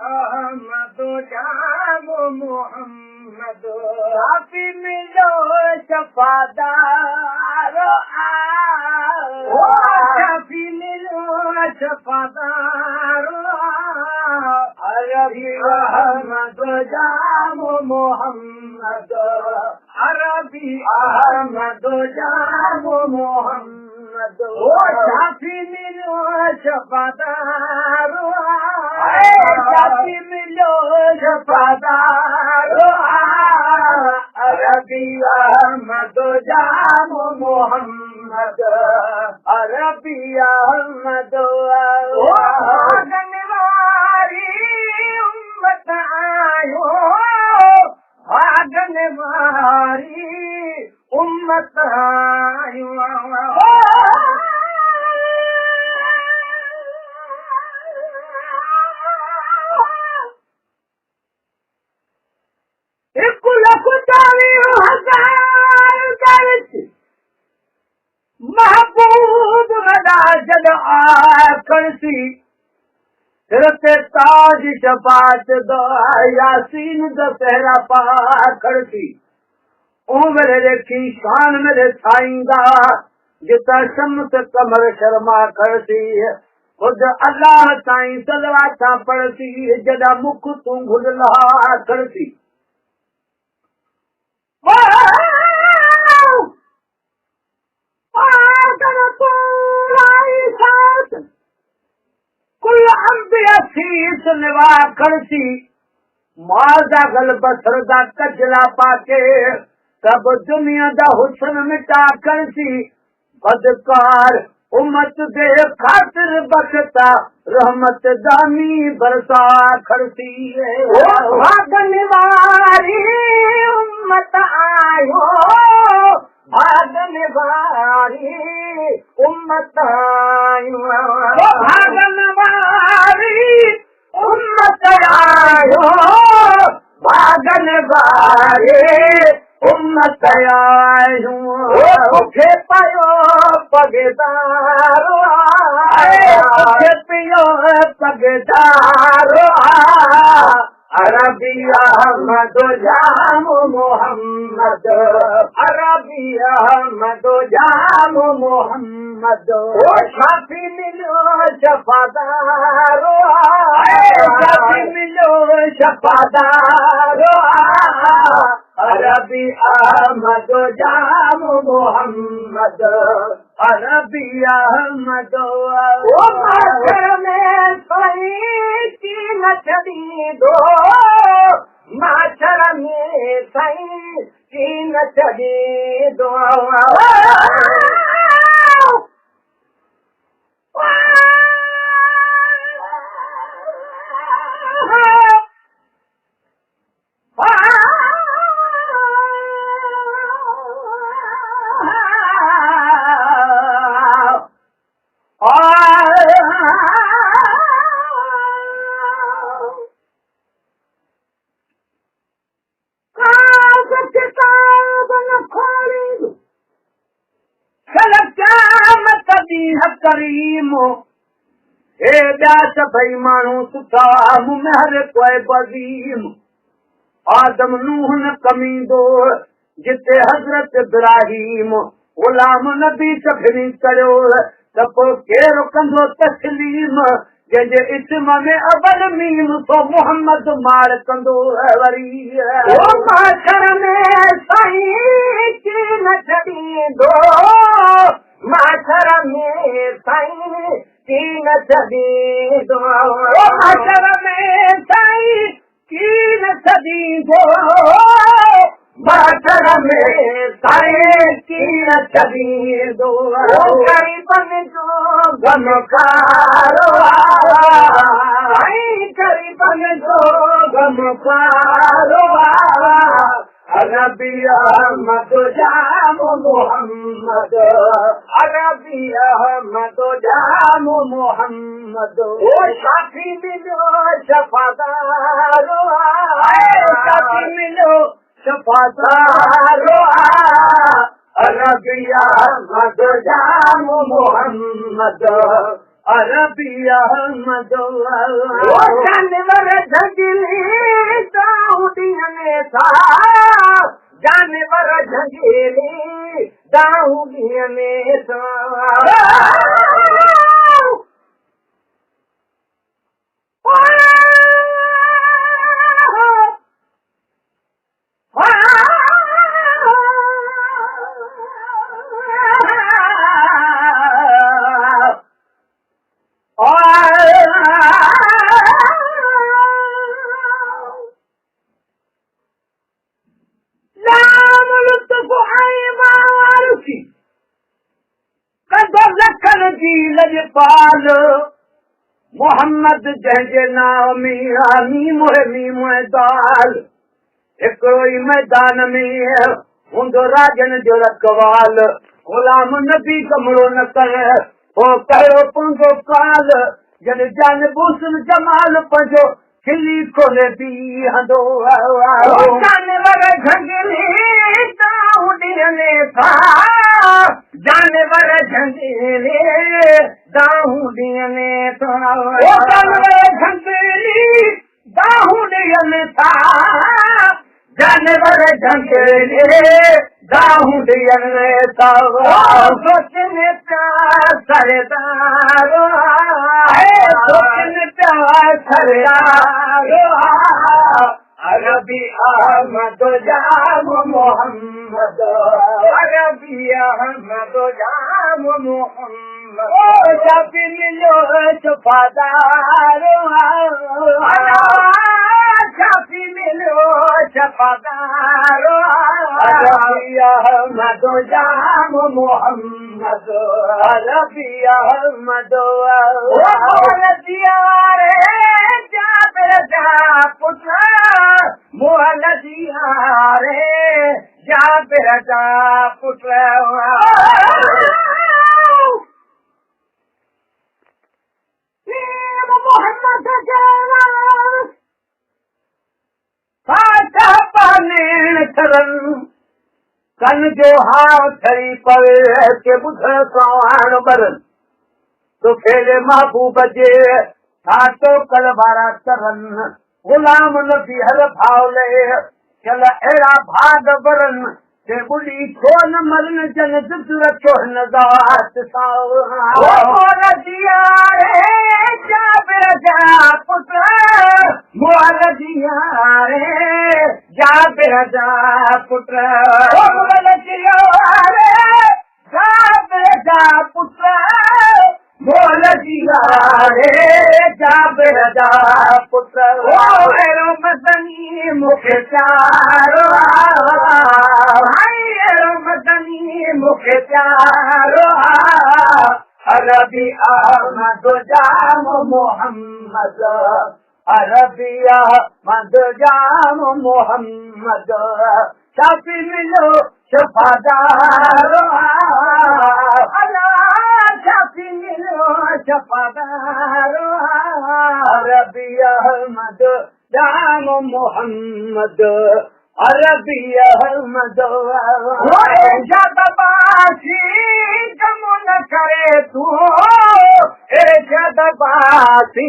अहमद जाम मोहम्मद काफी मिलो शफादार काफी मिलो शफादार अरबी अहमद जाम मोहम्मद अरबी अहमद जाम मोहम्मद काफी मिलो शफादार काफी मिलो शफादार अरबी अहमद जाम मोहम्मद अरबी अहमद भागनवारी उम्मत आयो भागनवारी उम्मत आयो महबूब रदा जद आखरसी सिरते ताज शफात दो यासीन दशहरा पाखरसी उम्र रेखी शान मेरे साईंदा जिता शम्स कमर शर्मा करसी खुद अल्लाह साईं सलवाता पढ़सी जदा मुख तू घुलला करसी कुल अंबिया शीस निवा करसी मादा गल बसर दा कजला पाके सब दुनिया दा हुस्न मिटा करसी बदकार उम्मत दे खातिर बखता रहमत दानी बरसा खड़सी भागन वारी उम्मत आयो भागन वारी उम्मत आयो भागन वारी उम्मत आयो भागन वारी उम्मत आयो मुखे पायो पगदारो मुखे पियो पगदारो अरबी अहमद जाम मोहम्मद अरबी अहमद जाम मोहम्मद काफी मिलो शफादारो काफी मिलो शफादारो अरबी अहमद जाम मोहम्मद अरबी अहमद माथर में सही की नचदी दो माथर में सही की नचदी दो करीमो हे ॿिया सभई माण्हू सुठा मुहर कोई बज़ीम आदम नूह न कमींदो जिते हज़रत इब्राहीम गुलाम नबी सभिनी करियो त पोइ केरु कंदो तस्लीम जंहिंजे इस्म में अवल मीम तो मोहम्मद मार कंदो वरी माशर में साईं की न छॾींदो माशर में साईं की न छॾींदो माशर में साईं की न छॾींदो माशर में साईं की न छॾींदो ग़रीबन जो गमकारो साईं ग़रीबन जो गमकारो अरबी अहमद जाम मोहम्मद अरबी अहमद जाम मोहम्मद साथी मिलो शफादारो साथी मिलो शफादारो अरबी अहमद जाम मोहम्मद अरबी अहमद जानवर झंगली दाऊदियने सा जानवर झंगली दाऊदियने सा लजपाल मोहम्मद जंहिंजे नाम में दाल हिकिड़ो ई मैदान में हूंदो राजन जो रखवाल गुलाम नबी कमरो न कर हो कहिड़ो पंहिंजो काल जॾहिं जान बुसन जमाल पंहिंजो खिली खोले बीहंदो जानवर झंगली दाऊदियने था जानवर झंगली दाऊदियने था जानवर झंगली दाऊदियने था जानवर झंगली दाऊदियने था सोचने प्यार सरदार सोचने प्यार सरदार अरबी अहमद जाम मोहम्मद अरबी अहमद जाम मोहम्मद जब मिलो शफादार जब मिलो शफादार अरबी अहमद जाम मोहम्मद अरबी अहमद पुत्र मोहल्ला रे जाबिर जा पुत्र मोहम्मद पाने करन कन जो हाव थरी पवे के बुध सवाण बरन तो खेले महबूब जे तो कल बारा करन गुलाम नबी हर भाव ले चल अहिड़ा भाग बरन ते बुढ़ी छो न मरन जन दुख रखो न ज़ात दिया रे जाबिर जा पुत्र मोहल दिया रे जाबिर जा पुत्र मोहल दिया रे जाबिर जा पुत्र मोहल दिया रे जाबिर जा पुत्र मदनी मुखे चारो मदनी मुखे चारो अरबी अहमद जाम मोहम्मद अरबी अहमद जाम मोहम्मद शाफी मिलो शफादार शाफी मिलो शफादार अरबी अहमद जाम मोहम्मद अरबी अहमद जदबासी गम न करे तू जदबासी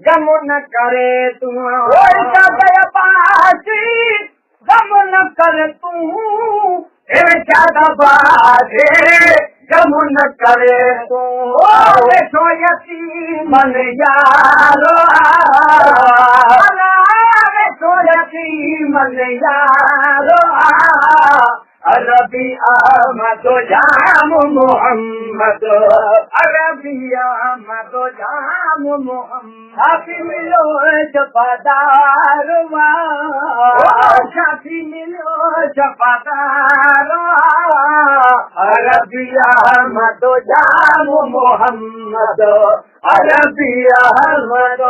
गम न करे तू जदबासी गम न करे तू जदबासी गम न करे तू सोयती मन यारो सोयती मन यारो अरबी अहमद जाम मोहम्मद अरबी अहमद जाम मोहम्मद शाफी मिलो शफादार शाफी मिलो शफादार अरबी अहमद जाम मोहम्मद अरबी अहमद